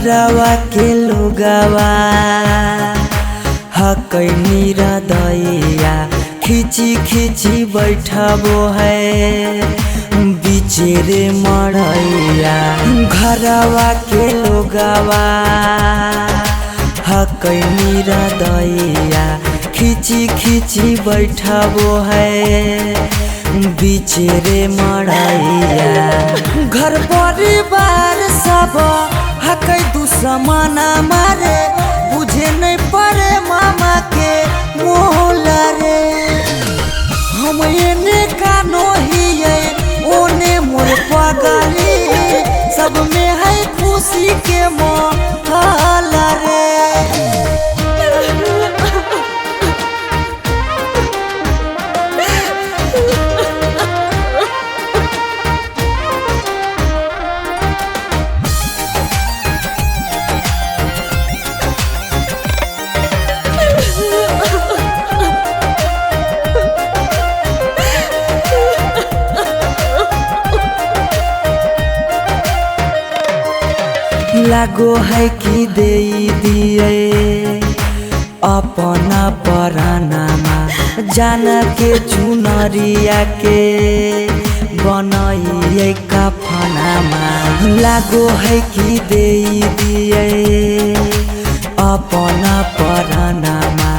घरवा के लोगवा हकै निरदैया खिची खिची बैठबो है बिचेरे मड़ैया। घरवा के लोगवा हकै निरदैया खिची खिची बैठबो है बिचेरे मड़ैया। घर परिवार सब हकै दुश्मना मारे बुझे नहीं पड़े मामा के मोहला रे। हम एने कानो हिये ओने मोर पगली सब में है खुशी के मोहला रे। लागो है कि दे दिए अपना परानामा जान के चुनरिया के बनाइए कफनामा। लागो है कि दे दिए अपना परानामा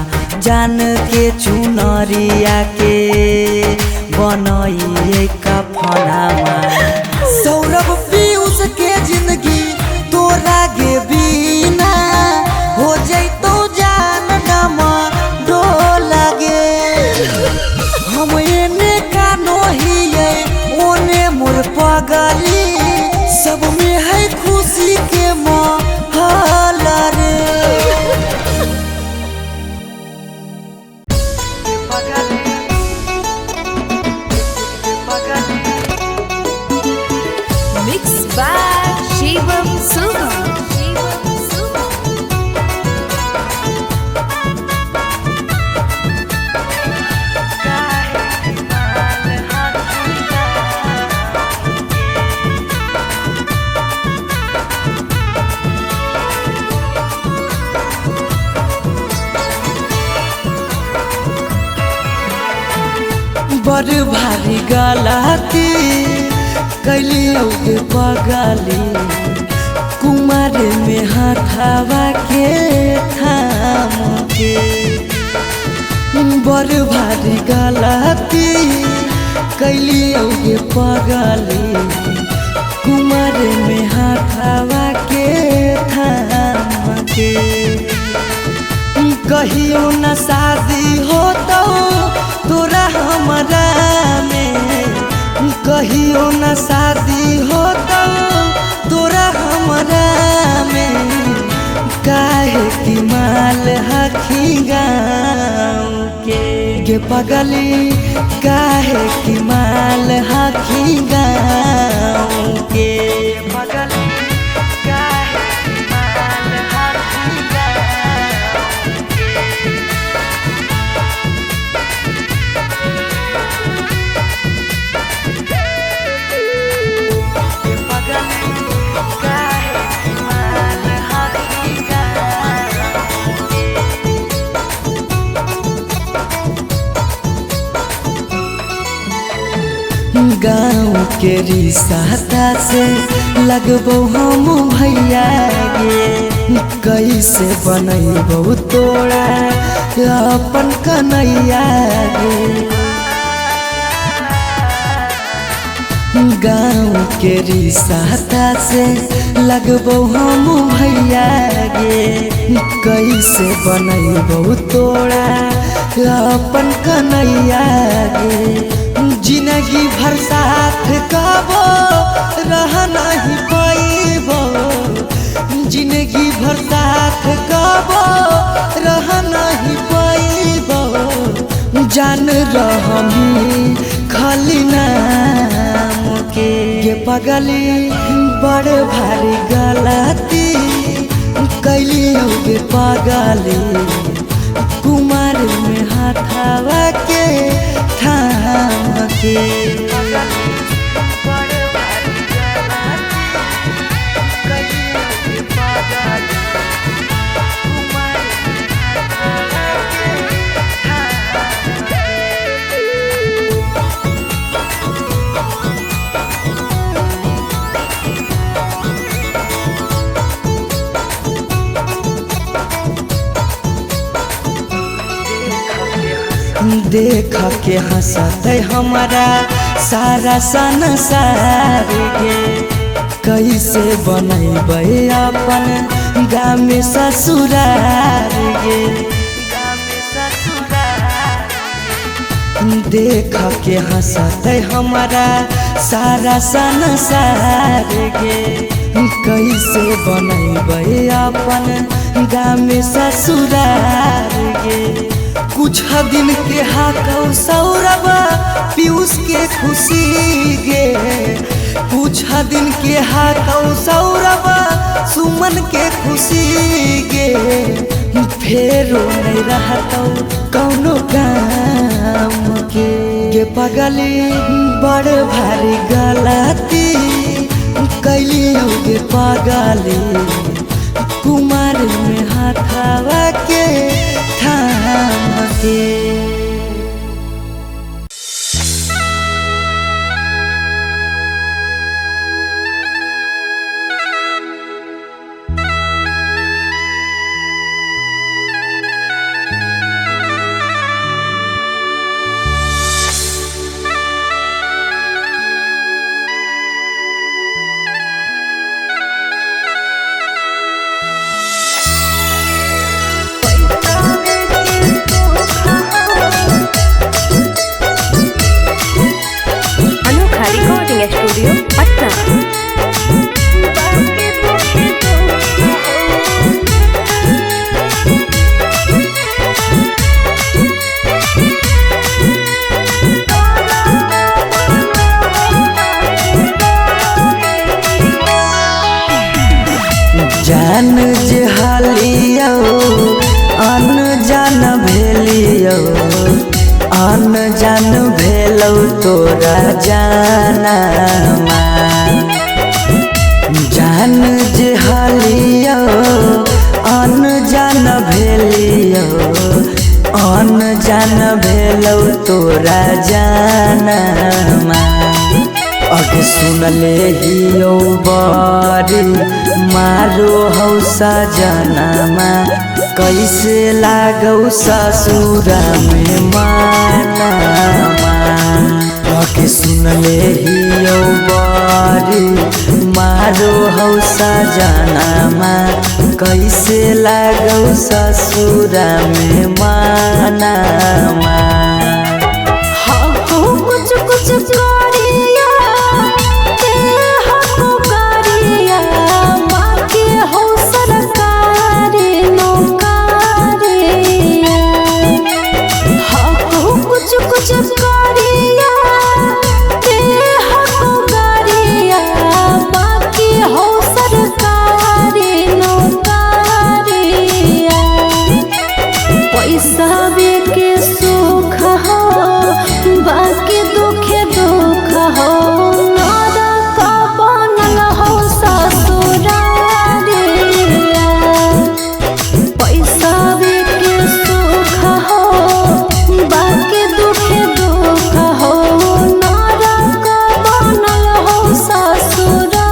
जान के चुनरिया के बनाइए कफनामा। सौरभ पीयूष के जिंदगी तोरा गे बिना हो जैतो जान नमा डोला गे। हम एने कानो हिये ओने मोर पगली सब में है खुशी के मोहला रे। Mixed by Shivam Suga. बड़ भारी गलती कैलियो के पगली कुमार में हाथावा के थाम के। बड़ भारी गलती कैलियो के पगली कुमार में हाथावा के थाम के। कहियो न शादी हो तो तोरा हमरा में कहियो न शादी हो तो तोरा हमरा में। काहे की माल हखी गाँव के पगली काहे की माल हखी गाँव के पगली काहे की माल हखी गाँव के। गाँव के रिश्ता से लगबो हम भैया गे कैसे बनैबो तोरा अपन कन्हैया गे। गाँव के रिश्ता से लगबो हम भैया गे कैसे बनैबो तोरा अपन कन्हैया गे। जिंदगी भर साथ कबो रह नहीं पाइबो जिंदगी भर साथ कबो रह नहीं पाइबो। जान रहमी खाली नाम के पगली बड़ भारी गलती कैलियो के पगली कुमार में हाथावा के थाम के। बड़ भारी गलती कैलियो के पगली देख के हंसते हमारा सारा संसार गे। कैसे बनैबे अपन गाँव में ससुरार गे। देख के हंसते हमारा सारा संसार गे। कैसे बनैबे अपन गाँव में ससुरार गे। कुछ दिन के हाकौ सौरभ पीयूष के खुशी गे। कुछ दिन के हाकौ सौरभ सुमन के खुशी गे। फेरो नहीं रहतौ कौनो काम के पगली बड़ भारी गलती कैलियो गे पगली। कुमार में हाथवा के थाम के। स्टूडियो पटना। जान जे हालियो अनजान भेलियो। अनजान भेलौ तोरा जानमा। जान जे हालियो अनजान भेलियो। अनजान भेलौ तोरा जानमा। अगे सुनले हियो बड़ी मारो हौ सजनमा। कैसे लागौ ससुरा में मानमा। अगे सुनले हियो बड़ी मारो हौ सजनमा। कैसे लागौ ससुरा में मानमा। कुछ कुछ करिया के हको करिया बाकी हो सरकारी नौकरिया। हको कुछ कुछ करिया के हको करिया बाकी हो सरकारी नौकरिया। पैसा के सुख हो बाकी दुखे दुख हो। नरक बनल हो ससुरारिया। पैसा के सुख हो बाकी दुखे दुख हो। नरक बनल हो ससुरारिया।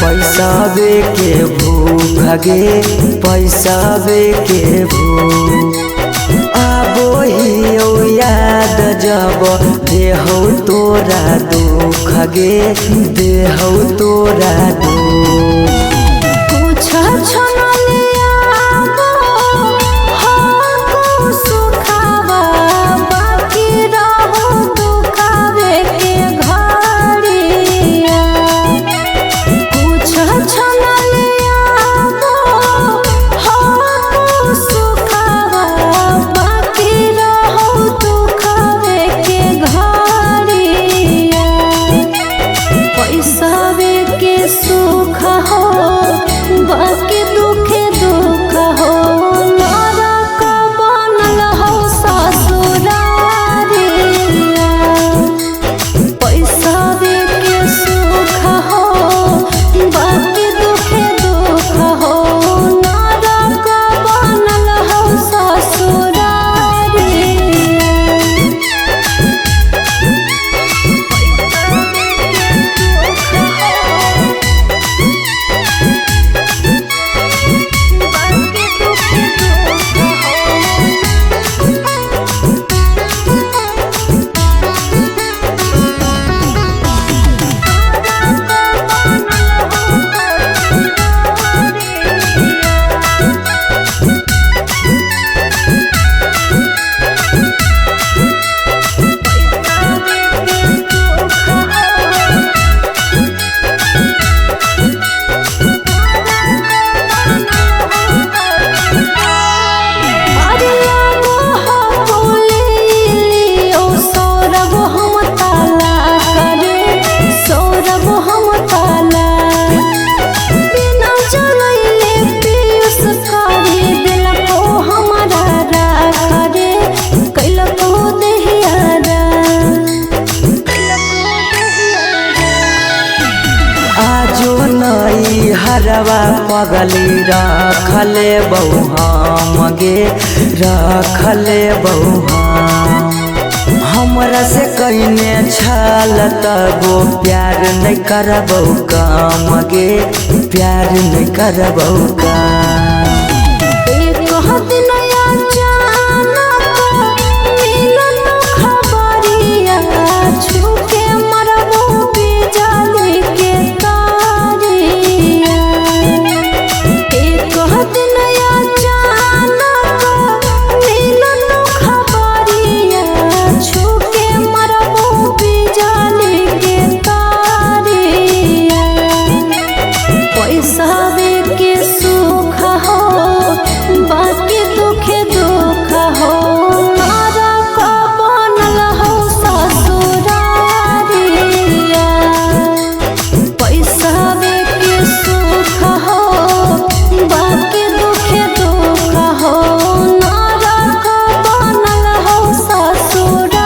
पैसावे के भूख गे पैसावे के भूख आबो ही याद जब देहौ तोरा दुख गे देहौ तोरा दुख कुछ छनलिया हो सुखावा बाकी रहो दुखावे के घड़िया कुछ छनलिया हो सुखावा बाकी रहो दुखावे के घड़िया पैसावे के सुख हो बाकी दुखे दुख हो नरक बनल हो ससुरारिया पैसावे के सुख हो बाकी दुखे दुख हो नरक बनल हो ससुरारिया हरवा पगली रखले बहु हम गे रखले बहु हमरा से कइने छल तबो प्यार नहीं करबौ काम गे प्यार नहीं करबौ काम एक दिन अचानक मिलन खबरिया छूके मरबो बिजली के तारिया एक दिन अचानक मिलन खबरिया छूके मरबो बिजली के तारिया पैसावे के सुख हो बाकी दुखे दुख हो नरक बनल हो ससुरारिया पैसावे के सुख हो बाकी दुखे दुख हो नरक बनल हो ससुरारिया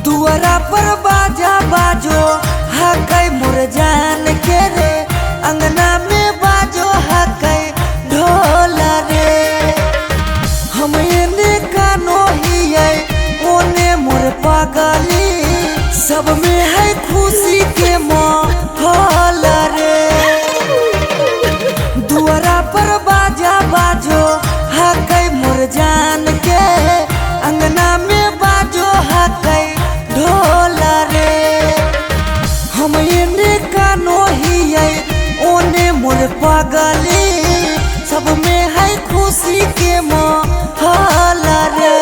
दुआरा पर बाजा बाजो हकै मोर जान के रे अंगना में बाजो हकै ढोल रे हम एने कानो हियै ओने मोर पागली सब में है खुशी के माहौल रे दुआरा पर बाजा बाजो हकै मोर जान के अंगना में बाजो हकै ढोल रे हम एने कानो हियै ओने मोर पागली सब में है खुशी के माहौल रे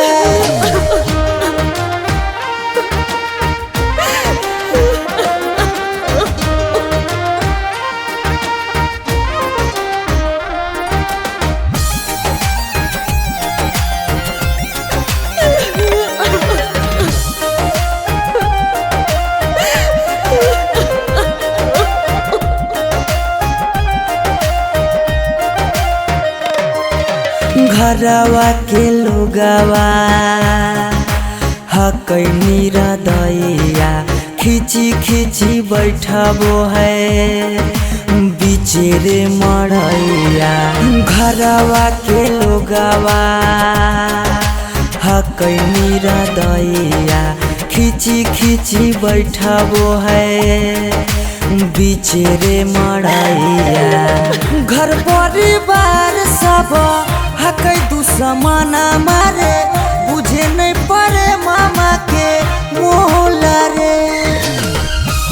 घरवा के लोगवा हकैनी रदैया खिची खिची बैठबो है बिचेरे मड़ैया। घरवा के लोगवा हकैनी रदैया खिची खिची बैठबो है बिचेरे मड़ैया। घर परिवार सब हकै दुश्मन मारे बुझे नहीं पड़े मामा के मोहला रे।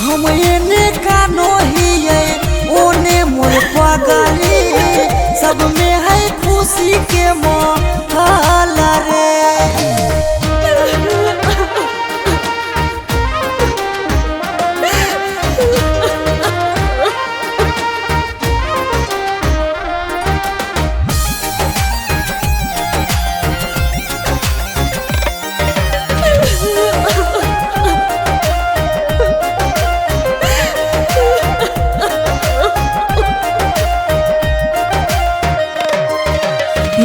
हम एने कानो हिये ओने मोर पगली सब में है खुशी के मोहला रे।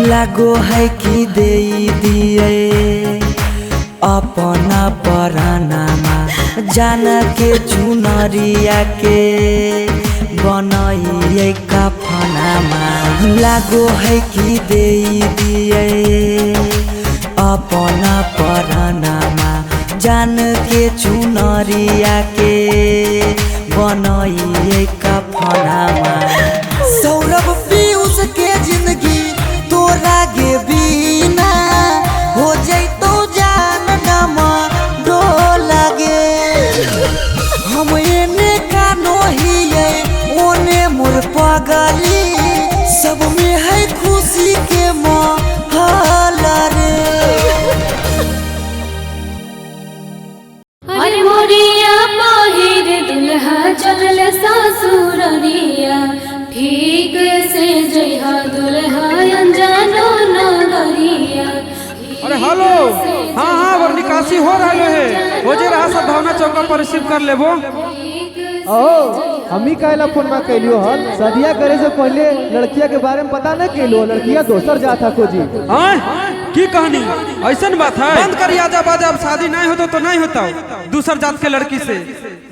लागो है कि दे दिए अपना परानामा जान के चुनरिया के बनाइए कफनामा। लागो है कि दे दिए अपना परानामा जान के चुनरिया के बनाइए कफनामा। सौरभ पीयूष के जिंदगी तोरा गे बिना हो जैतो जान नमा डोला गे। हम एने कानो हिये ओने मोर पगली सब में है खुशी के मोहला रे। अरे मोरिया पहिर दुल्हा चल ससुररिया ठीक से जइहा दुल्हा अनजानो नगरिया। अरे हेलो, हाँ हाँ वो निकासी हो रहा है, हो जे रहा सब भावना चौका पर रिसीव कर लेबो। हमी कहला फोन में कैलियो हन शादिया करे से पहले लड़किया के बारे में पता न कैलो लड़किया दोसर जात था खोजी। की कहानी ऐसा बात है? बंद करिए आजा बाजा, अब शादी नहीं होता तो नहीं होता दूसर जात के लड़की से।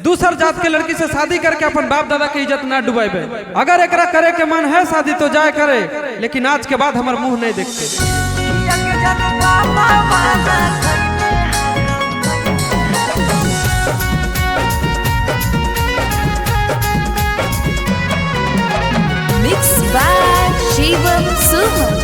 दूसर जात के लड़की से शादी करके अपन बाप दादा की इज्जत ना डुबाइबे। अगर एकरा करे के मन है शादी तो जाए करे, लेकिन आज के बाद हमार मुंह नहीं देखते। Mix by Shivam Suham.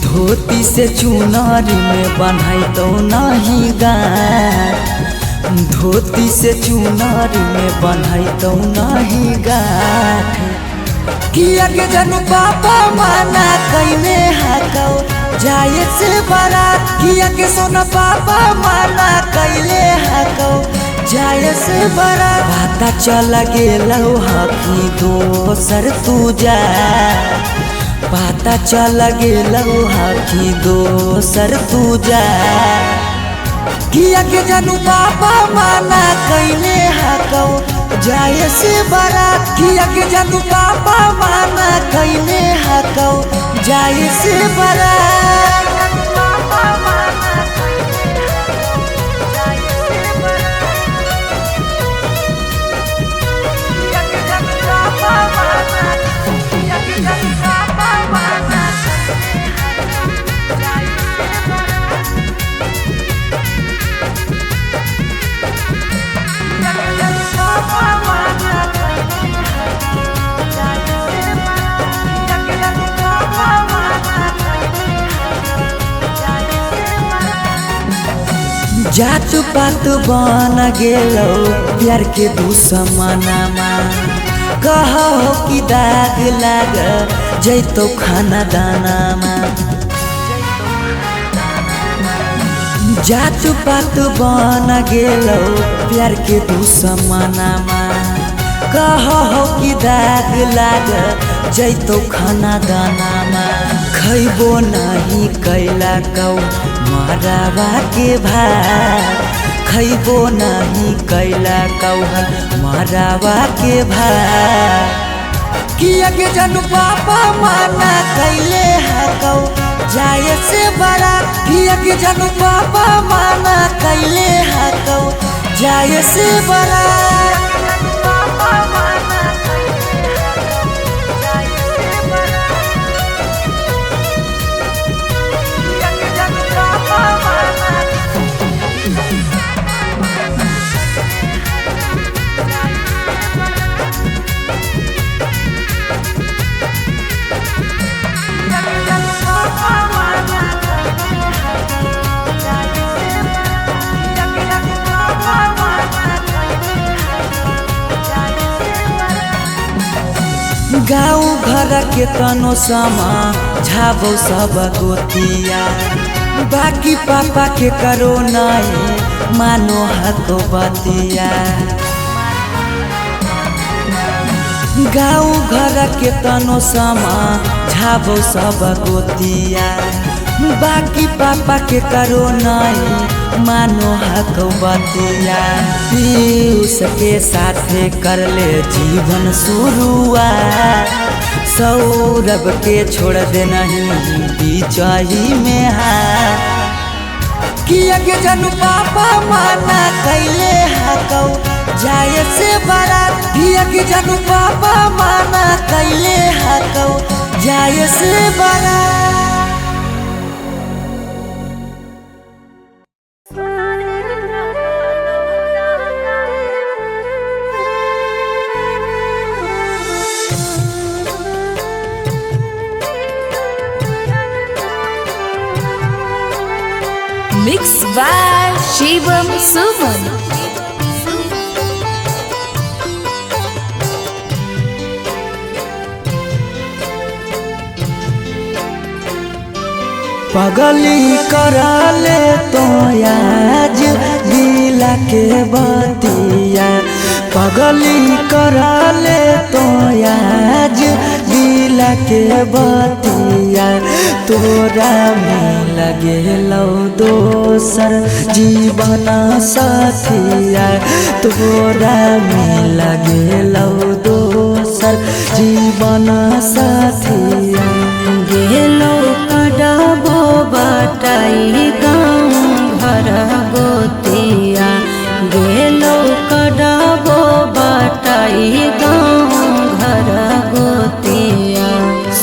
धोती से चुनारी में बन्हाई तो नहीं गाय। धोती से चुनारी में बन्हाई तो नहीं गाय। किया के जनू पापा माना कैने हकौ जाए से बड़ा। किया के सोना पापा माना कैले हकौ जाए से बड़ा। पता चल गेलौ हकी दोसर तू जा। पता चल गेलौ हकी दोसर तू जा। किया के जानू पापा माना कैले हकौ जाए से बड़ा। किया के जानू पापा माना कैले हकौ जाए से बड़ा। जात पात बन गेलो प्यार के दुश्मनमा। कहो कि दाग लाग जैतो खाना दानामा। जात पात बन गेलो प्यार के दुश्मनमा। कहो कि दाग लाग जैतो खाना दाना खैबो नहीं कैला कौ मरावा के भात खैबो नहीं कैला कौ मरावा के भात किया के जनू पापा माना कैले हकौ जाए से बड़ा किया के जनू पापा माना कैले हकौ जाए से बड़ा गाँव घर के तनो समा झाबो सब गोतिया बाकी पापा के करो नहीं मानो हको बतिया गाँव घर के तनो समा झाबो सब गोतिया बाकी पापा के करो नहीं मानो हक बतिया पीयूष के साथे कर ले जीवन शुरुआत सौरभ के छोड़ दे नहीं बिचाही में किया के जनू पापा माना कैले हकौ जाए से बड़ा किया के जनू पापा माना कैले हकौ जाए से बड़ा Mixed by Shivam Suman. पगली करा ले तो आज दिला के बतिया पगली करा ले तो आज दिला के बतिया तोरा में लगे लो दोसर जीवन साथिया तोरा में लगे लो दोसर जीवन साथिया गेलो कडाबो बटाई गाँव घर गोतिया गेलो कडाबो बटाई गाँव घर गोतिया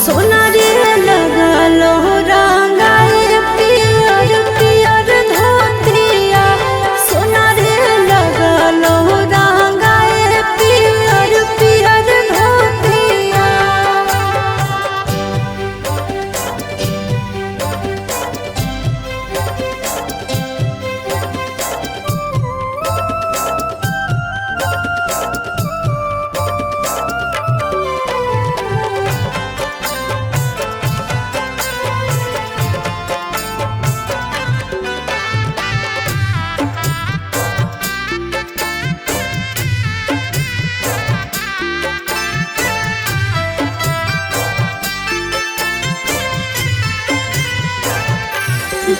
सोना रे लगलो रंगाए पियर पियर धोतिया सोना रे लगलो रंगाए पियर पियर धोतिया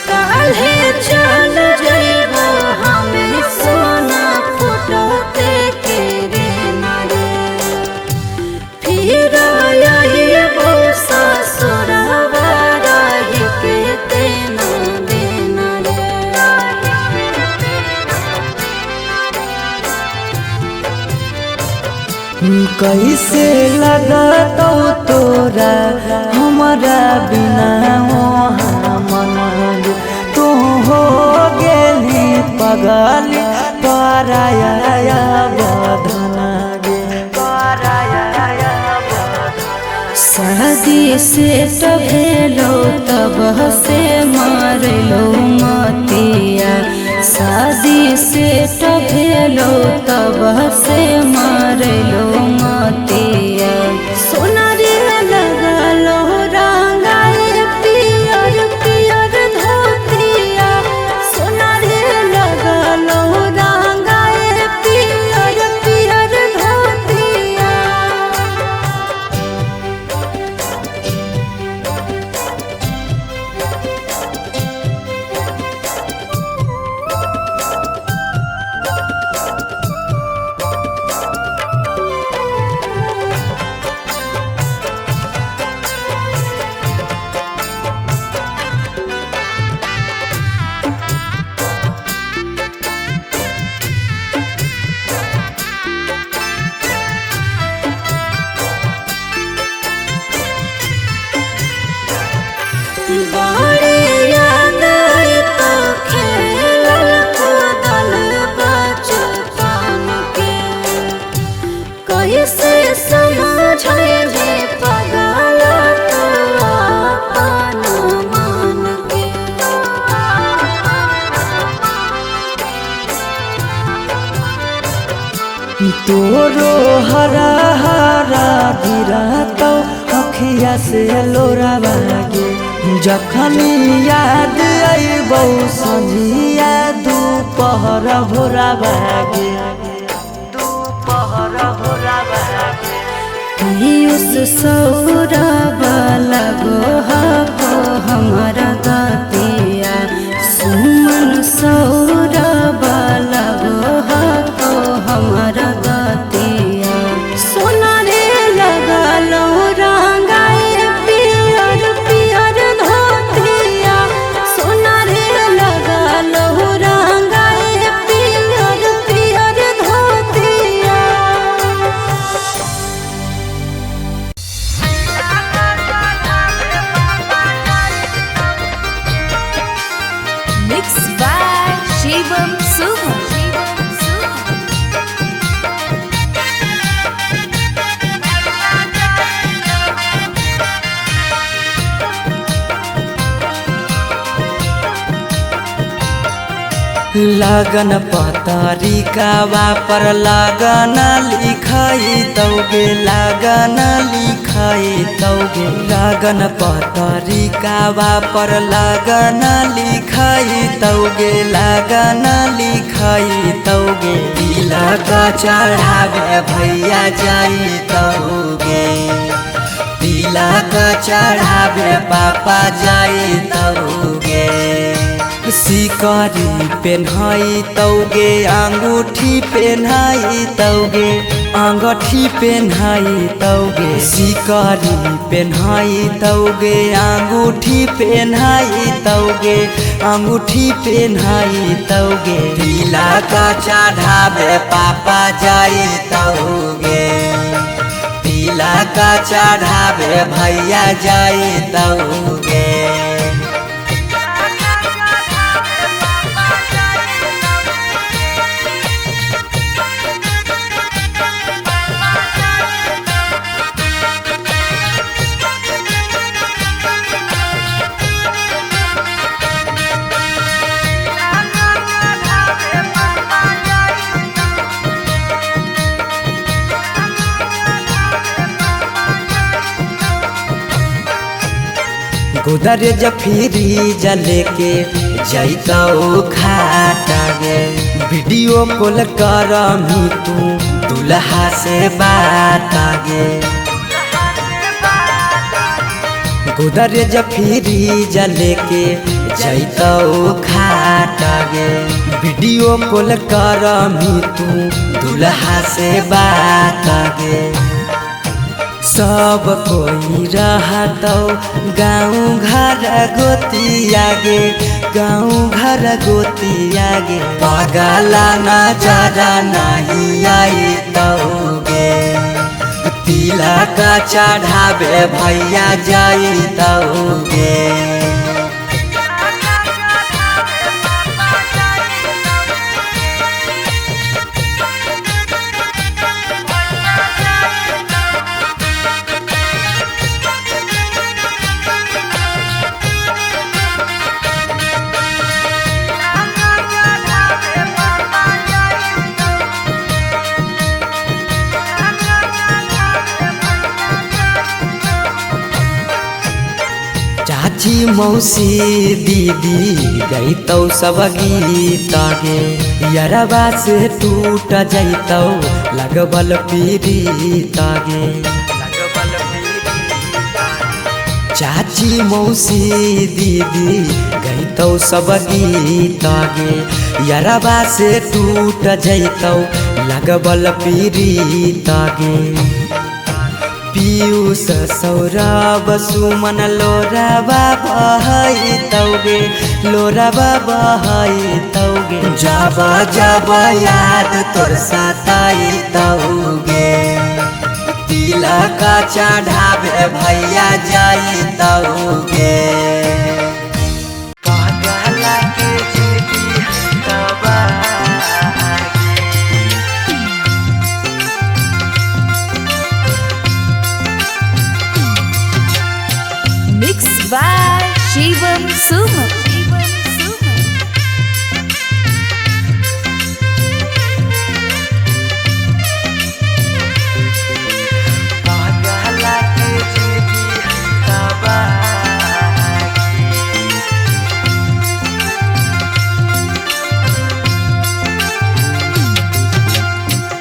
काल्हे चल जइबो हमें सोना फुटते के रे नारे फिर आइबो ससुरवा रही के तेना देना कैसे लगतौ तोरा हमारा बिना वहाँ मन तू हो गेली पगली पराया बधना गे शादी से तो भेलो तब से मारलो मतिया शादी से तो भेलो तब से मारलो मतिया सोना रे लगलो रंगाए पियर पियर धोतिया सोना रे लगलो रंगाए पियर पियर धोतिया कैसे समझाइबे पगला तो अपन मन के। तोरो हरा हरा गिरतौ अखिया से लोरा बागे, जखन याद अइबौ संझिया दुपहर भोरा बागे, दुपहर भोरा बागे। पीयूष सौरभ लगो हको हमारा गतिया, सुमन सौरभ लगो हको हमारा गतिया। सोना रे लगलो रंगाई पियर पियर धोतिया, सोना रे लगलो रंगाई पियर पियर धोतिया। Mixed by Shivam Suman. लगन पतरिकावा पर लगन लिखाई तौगे, लगन लिखाई तौगे। लगन पतरिकावा पर लगन लिखाई तौगे, लगन लिखाई तौगे। तिलक चढ़ावे भैया जाई तौगे, तिलक चढ़ावे पापा जाई तौगे। सिकरी पेन्हाई तौगे, अंगूठी पेन्हाई तौगे, अंगूठी पेन्हाई तौगे। सिकरी पेन्हाई तौगे, अंगूठी पेन्हाई तौगे, अंगूठी पेन्हाई तौगे। तिलक चढ़ावे पापा जाई तौगे, तिलक चढ़ावे भैया जाई तौगे। गोदरेज फ्रिज लेके जैतौ खाटा गे, वीडियो कॉल करमी तू दुल्हा से बात गे। गोदरेज फ्रिज लेके जैतौ खाटा गे, वीडियो कॉल करमी तू दुल्हा से बात गे। सब कोई रहतौ गाँव घर गोतिया गे, गाँव घर गोतिया गे। पगला नजर नहीं आई तौगे, तिलक चढ़ावे भैया जाई तौगे। चाची मौसी दीदी गईतौ सब गीत गे, यरबा से टूट जैतौ लगबल पीड़ित गे। चाची मौसी दीदी गईतौ सब गीत गे, यरबा से टूट जैतौ लगबल पीड़ित गे। पीयूष सौरभ सुमन लोरबा बहई तौगे, लोरबा बहई तौगे। जब जब याद तोर सताई तौगे, तिलक चढ़ावे भैया जाई तौगे। पगला के जिंदगी तबाह शिवम सुमन।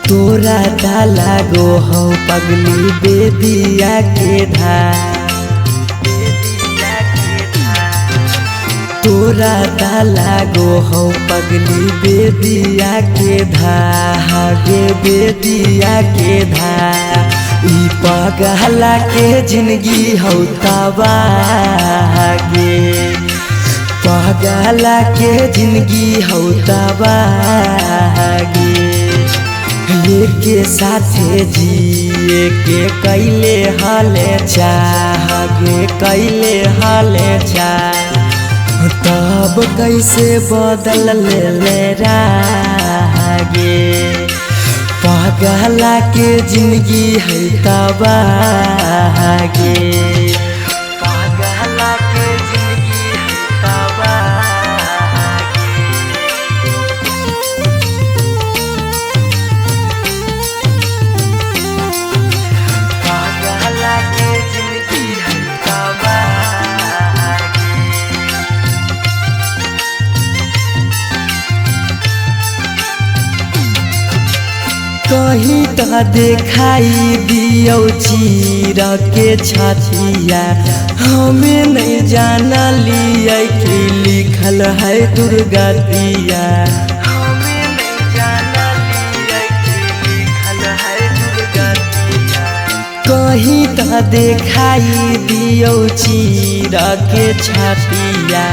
तोरा दा लागो हो पगली बेदिया के धार, तोरा दा लागो हो पगली बेदिया के धागे बेदिया के धार। ई पगला के जिंदगी हो तबागे, पगला के जिंदगी हो तबागे। के साथे जिए के कैले हाले चाहे कैले हाले चाह, तब कैसे बदल ले रागे। पगला के जिंदगी है तबागे, पगला के जिंदगी है तबागे। पगला के जिंदगी है तबागे। कहीं तो देखाई दियो चीर के छतिया, हमें नहीं जाना लिया कि लिखल है दुर्गतिया, हमें नहीं जाना लिया कि लिखल है दुर्गतिया। कहीं तो देखाई दियो चीर के छतिया,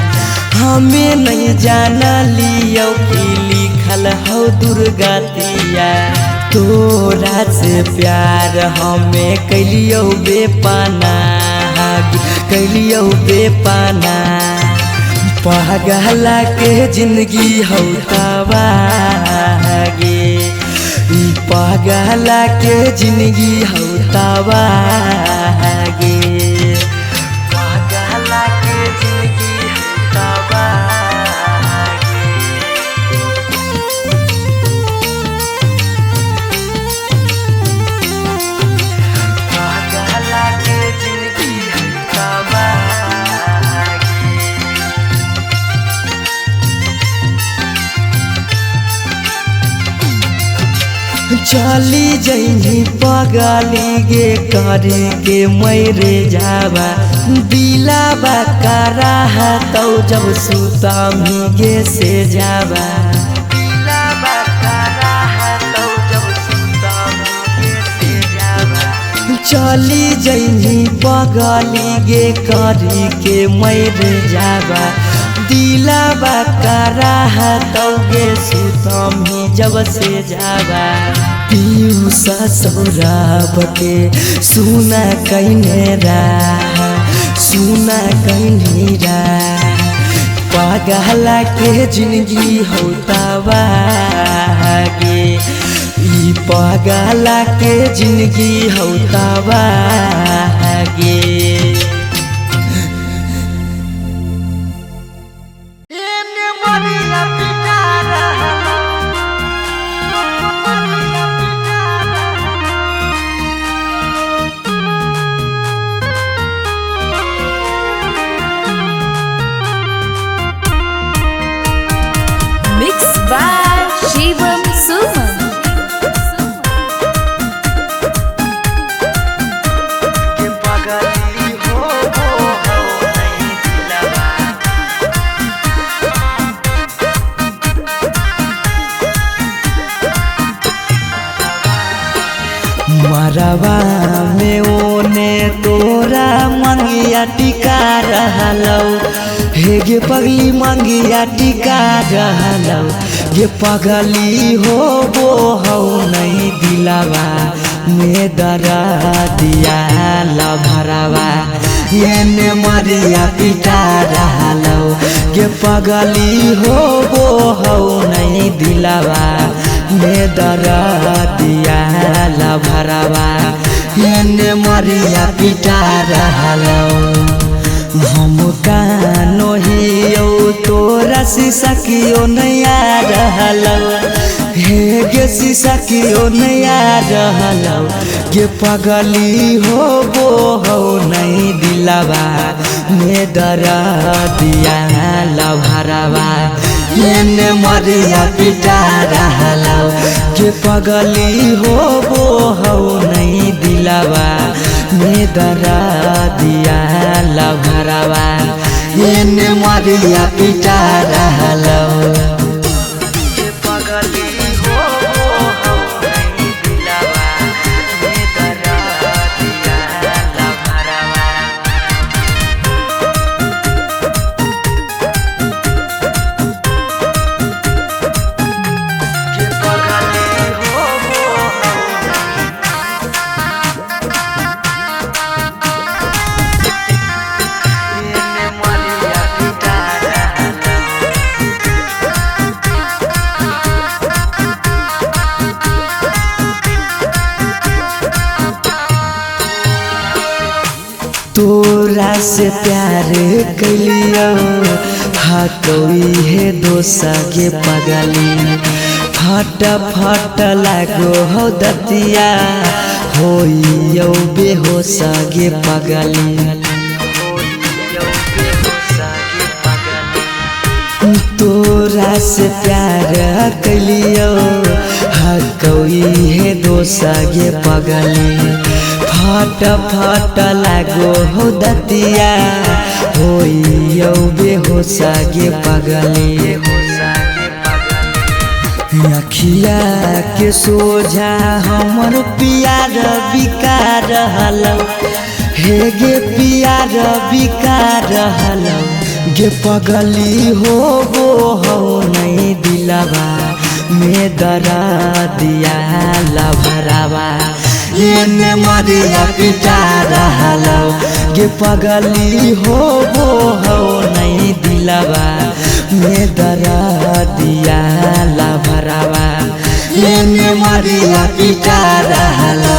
हमें नहीं जाना लियो कि लिखल हो दुर्गतिया। तोरा से प्यार हमें कैलियो बेपाना, कैलियो बेपाना। पगला के जिंदगी हो तबागे, ई पगला के जिंदगी हो तबागे। पगला के जिंदगी हो तबागे। पगला के जिंदगी है तबागे। चली जइनी पगली गे करे के मैरे जावा, दिलाबा करा तो जब सुता गे से जावा, दिलाबा करा तो जब सुता गे से जावा। चली जइनी पगली गे करे के मैरे जावा, दिलाबा करा तो गे सुतम जब से जावा। पीयू ससुराब के सुना कहने रहा, सुना कहने रहा। पगला के जिंदगी हो तबागे, ई पगला के जिंदगी हो तबागे। Mixed by शिवम सुमन। मरवा में ओने तोरा मंगिया टिका रहलौ, हे गे पगली मंगिया टिका रहलौ। ये पगली हो वो हो नहीं दिलावा में दरा दिया लभरावा, ये मरिया पिटा रहलौ। ये पगली हो वो हो नहीं दिलावा में दरा दिया लभरावा, ये मरिया पिटा रहलौ। हम कानो हियो तोरा शीशा कियो नया रहलौ हे गे शीशा कियो नया रहलौ गे पगली हो नहीं दिलावा में दरा दिया लभरावा एने मरिया पिटा रहलौ गे पगली हो नहीं दिलावा में दरा दिया लभरावा एने मरिया पिटा रहलौ तोरा से प्यार कलियो कोई है दोसा के पगली फट फट लागो हो दतिया होइयो बेहोश गे पगली तोरा से प्यार कलियो कोई है दोसा गे पगली फट फट लागो हो दतिया होइयो बेहोश गे पगली अखिया के सोझा हमर प्यार बिकार रहलौ हे गे प्यार बिकार रहलौ गे पगली हो नहीं दिलावा में दरा दिया लभरावा एने मरिया पिटा रहलौ गे पगली हो नहीं दिलावा में दरा दिया लभरावा एने मरिया पिटा रहलौ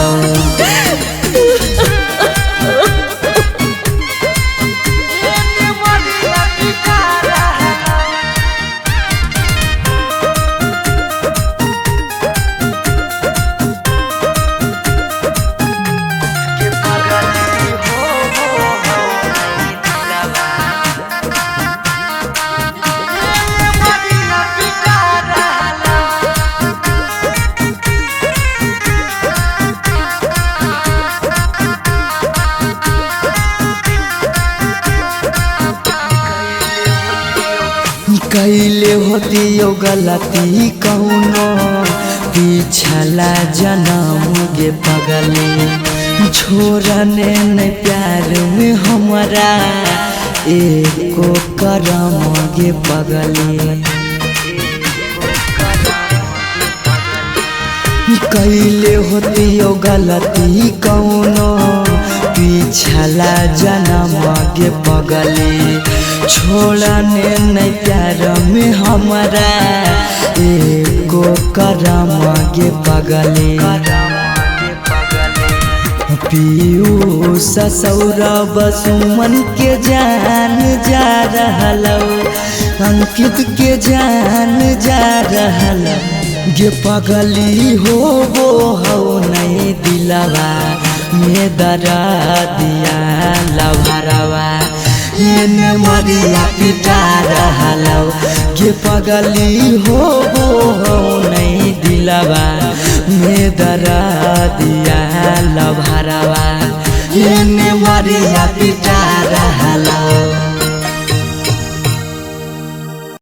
कैले होती यो गलती कौनो पिछला जन्म गे पगली छोड़ने न प्यार में हमारा एको करम गे पगली कैले होती यो गलती कौनो पिछला जन्म गे पगली छोड़ने न प्यार में हमारा एको करम गे पगली पीयूष सौरभ सुमन के जान जा रहलौ अंकित के जान जा रहलौ गे पगली हो नहीं दिलावा में दरा दिया लभरावा एने मरिया पिटा रहलौ गे पगली हो नहीं दिलावा में दरा दिया लभरावा एने मरिया पिटा